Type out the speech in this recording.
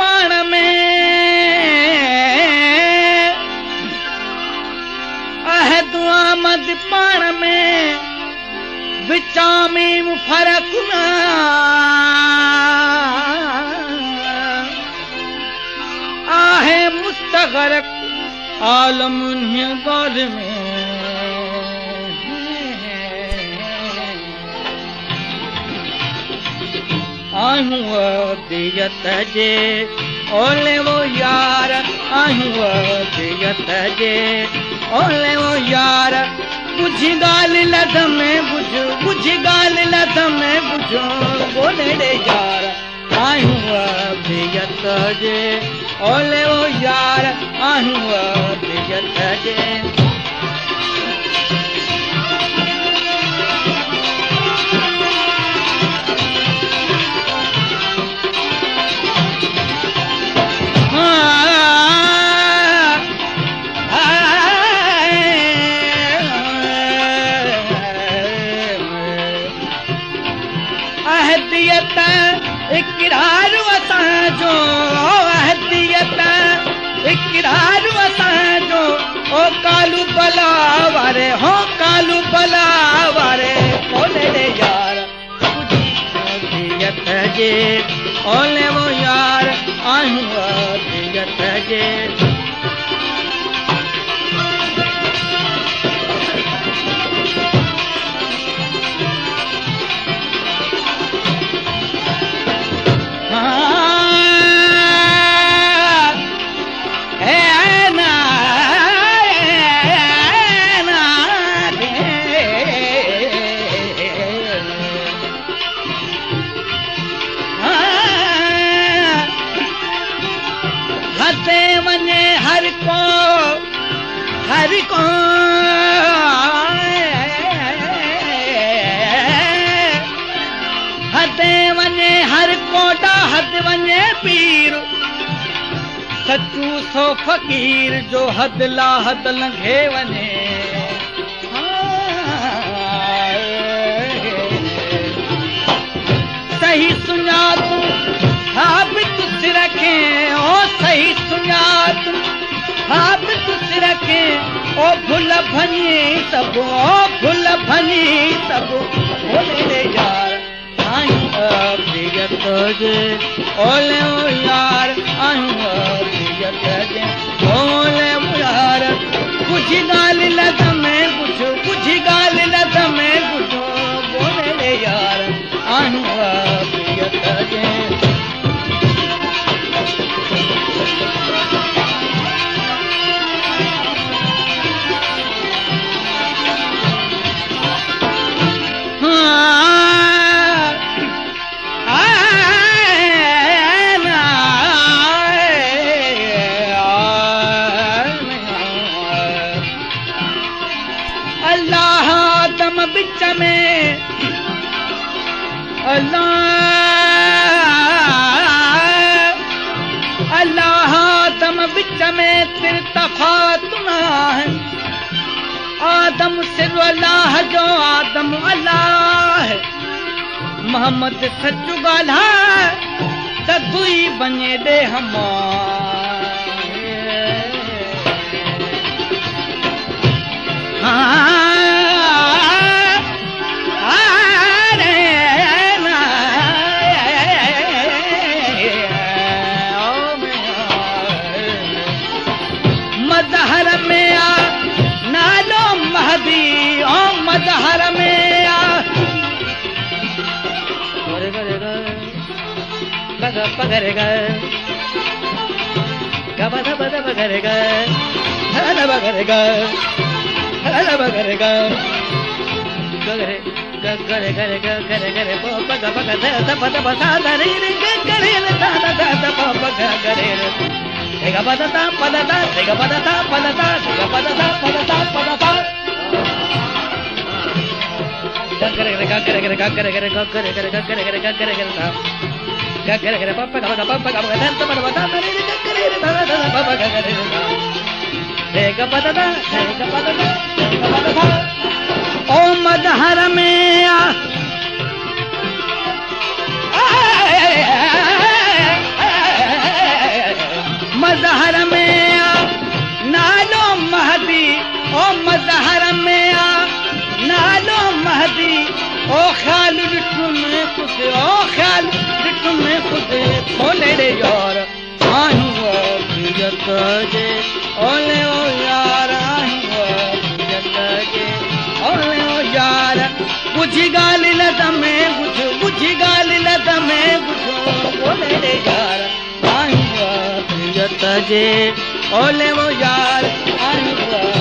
पाण में अहद पाण में विचामी फर्क न आहे मुस्तगरक आलम गौर में आहूं अदियत जे ओले वो यार आहूं अदियत जे ओले वो यार बुझी गाल लद में बुझ गाल लद में बुझो बोले रे यार आहूं अदियत जे ओले वो यार आहूं अदियत जे इकरार वसाजो अहदियत इकरार वसाजो ओ कालू बलावारे हो कालू बलावारे बोले रे यार अहदियत जे ओले वो यार आहूं अहदियत जे हर को हदे वने हर कोटा हद वने पीर सचू सो फकीर जो हद ला हद लंघे वने सही सुञात साबित रखे ओ सही सुञात साबित रखे ओ भुल भनी सब बोले रे यार आहूं अदियत जे ओले ओ यार आहूं अदियत जे ओले ओ यार कुछ गाल लद में कुछ गाल लद में बुझो बोले रे यार आहूं अदियत जे बिच में अल्लाह आदम बिच में तिर तफावत न है आदम सिर अल्लाह जो आदम अल्लाह मोहम्मद सचु ॻाल्हा त दुई बने दे हम मदहर में आ पगरे गा बदा बदा बगरे गा हला बगरे गा हला बगरे गा गरे गरे गरे गरे गरे पप ग ग द प द प सा द रे रे गरे रे दा दा दा पप ग गरे रे रे ग प द ता प द ता रे ग प द ता प द ता रे ग प द ता प द ता प द ता गरे गरे गरे गरे गरे गरे गरे गरे गरे गरे गरे गरे ता गरे गरे पप ग ग द प द प दा रे रे गरे रे दा दा पप ग गरे रे ग प द ता रे ग प द ता रे ग प द ता ओ मदहर में आ मदहर में आ नालो महदी ओ मदहर में आ नालो महदी ओ ख्याल ॾिठुम खुद ओ ख्याल ॾिठुम खुद खोले रे यार आहियूं अफ़ियत जे ओले ओ यार आहियूं अफ़ियत जे ओले ओ यार बुझी ॻाल्हि लद में बुझी ॻाल्हि लद में बुझो ओले रे यार आहियूं अफ़ियत जे ओले ओ यार आहियूं